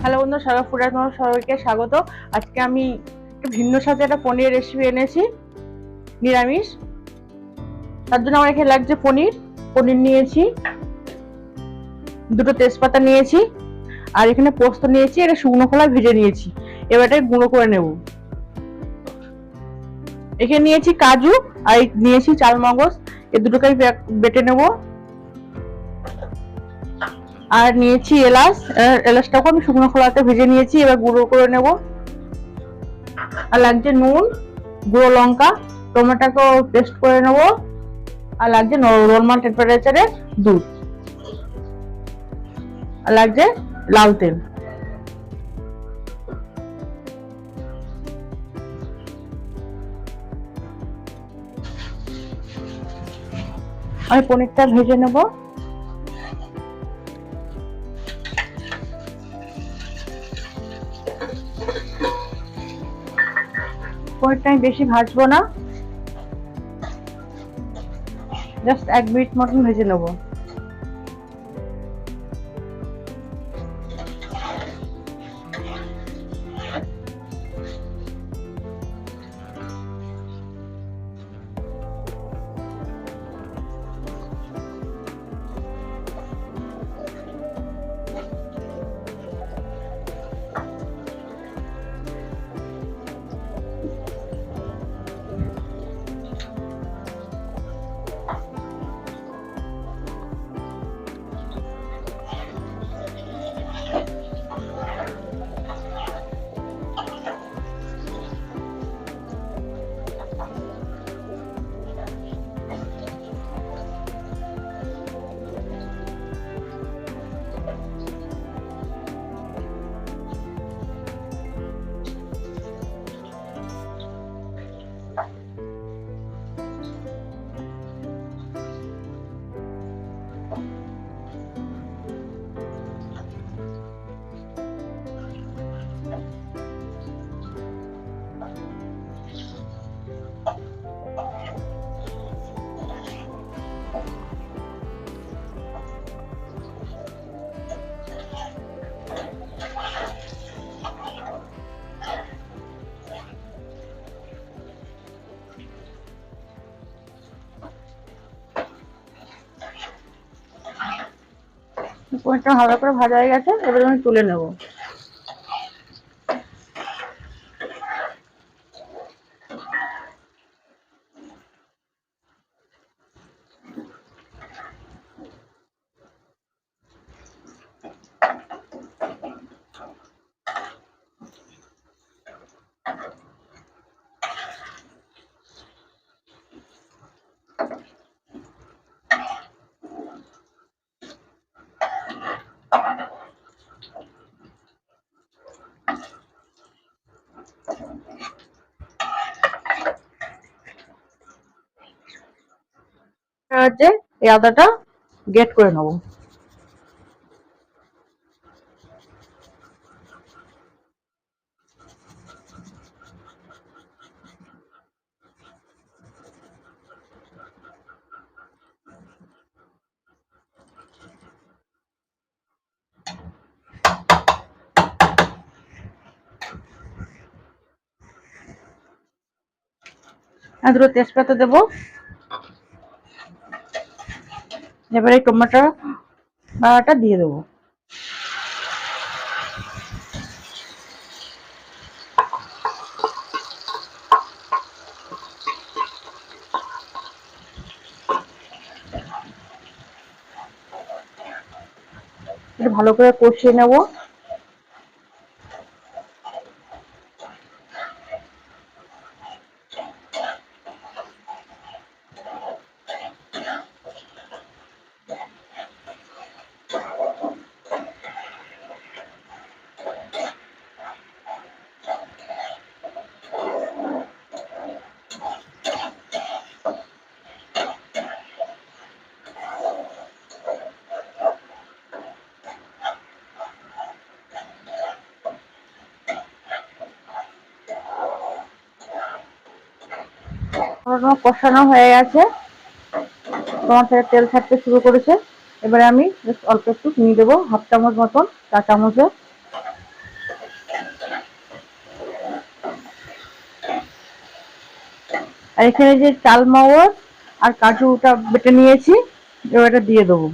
Hello বন্ধু, Saga food তোমার সবাইকে স্বাগত। আজকে আমি একটু ভিন্ন স্বাদে একটা পনির রেসিপি এনেছি, নিরামিষ। তার জন্য আমার এখানে লাগছে পনির। পনির নিয়েছি, দুটো তেজপাতা নিয়েছি, আর এখানে পোস্ত নিয়েছি, এটা শুকনো খোলায় ভেজে নিয়েছি। এবার এটা গুঁড়ো করে নেব। এখানে নিয়েছি কাজু, আর নিয়েছি চালমগজ। এই দুটোকে বেটে নেব। আর নিয়েছি এলাচ, এলাচটাকে আমি শুকনো খোলাতে ভেজে নিয়েছি, এবার গুঁড়ো করে নেব। আর লাগছে নুন, গুঁড়ো লঙ্কা, টমেটোকে পেস্ট করে নেব। আর লাগছে নরমাল টেম্পারেচারে দুধ, আর লাগছে লাল তেল। আমি পনিরটা ভেজে নেব। পনিরটা আমি বেশি ভাজবো না, জাস্ট 1 মিনিট মতন ভেজে নেবো। পনিরটা হালকা করে ভাজা হয়ে গেছে, এবার আমি তুলে নেব। হচ্ছে এই আদাটা গ্রেট করে নেব। আর দুটো তেজপাতা দেবো। এবারে টমেটো বাটাটা দিয়ে দেবো। এটা ভালো করে কষিয়ে নেব। কষানো হয়ে গেছে, তোমার থেকে তেল ছাড়তে শুরু করেছে। এবারে আমি অল্প একটু চিনি দেবো, 1/2 চামচ মতন, চা চামচে। আর এখানে যে চাল মগজ আর কাজুটা বেটে নিয়েছি, এবার এটা দিয়ে দেবো।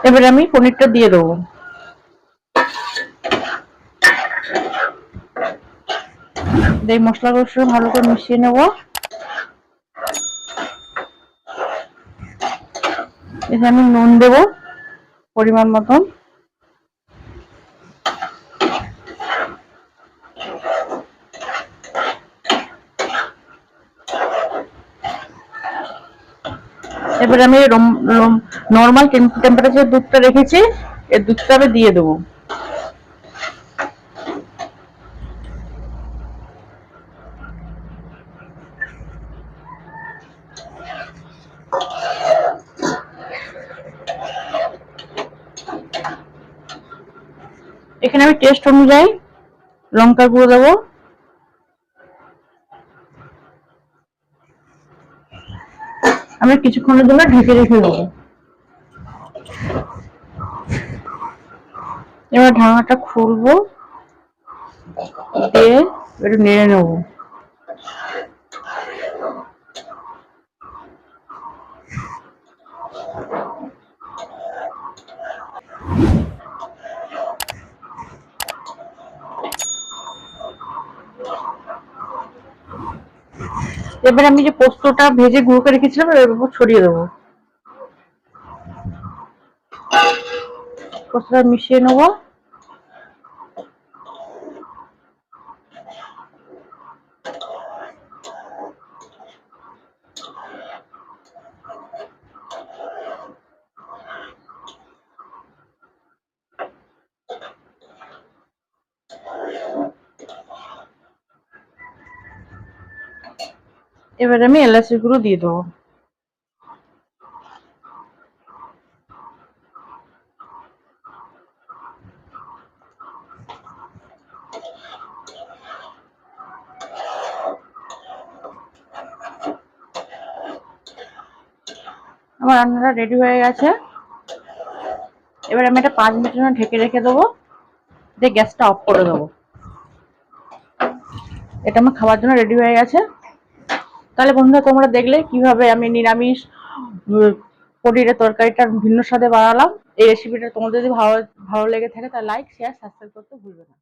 এবার আমি পনিরটা দিয়ে দেবো। এই মশলাগুলোর সঙ্গে ভালো করে মিশিয়ে নেব। এখানে আমি নুন দেব পরিমাণ মতন। এবার আমি নর্মাল টেম্পারেচার দুধটা রেখেছি, এই দুধটা আমি দিয়ে দেবো। এখানে আমি টেস্ট অনুযায়ী লঙ্কার গুঁড়ো দেবো। আমি কিছুক্ষণের জন্য ঢেকে রেখে দেবো। এবার ঢাকনাটা খুলবো, দিয়ে একটু নেড়ে নেবো। এবার আমি যে পোস্তটা ভেজে গুঁড়ো করে রেখেছিলাম এর উপর ছড়িয়ে দেবো। পোস্তটা মিশিয়ে নেবো। এবার আমি এলাচের গুঁড়ো দিয়ে দেবো। আমার রান্নাটা রেডি হয়ে গেছে। এবার আমি এটা 5 মিনিটের জন্য ঢেকে রেখে দেবো, দিয়ে গ্যাসটা অফ করে দেবো। এটা আমার খাওয়ার জন্য রেডি হয়ে গেছে। তাহলে বন্ধুরা, তোমরা দেখলে কিভাবে আমি নিরামিষ পনিরের তরকারিটা ভিন্ন স্বাদে বানালাম। এই রেসিপিটা তোমাদের যদি ভালো ভালো লেগে থাকে তাহলে লাইক, শেয়ার, সাবস্ক্রাইব করতে ভুলবে না।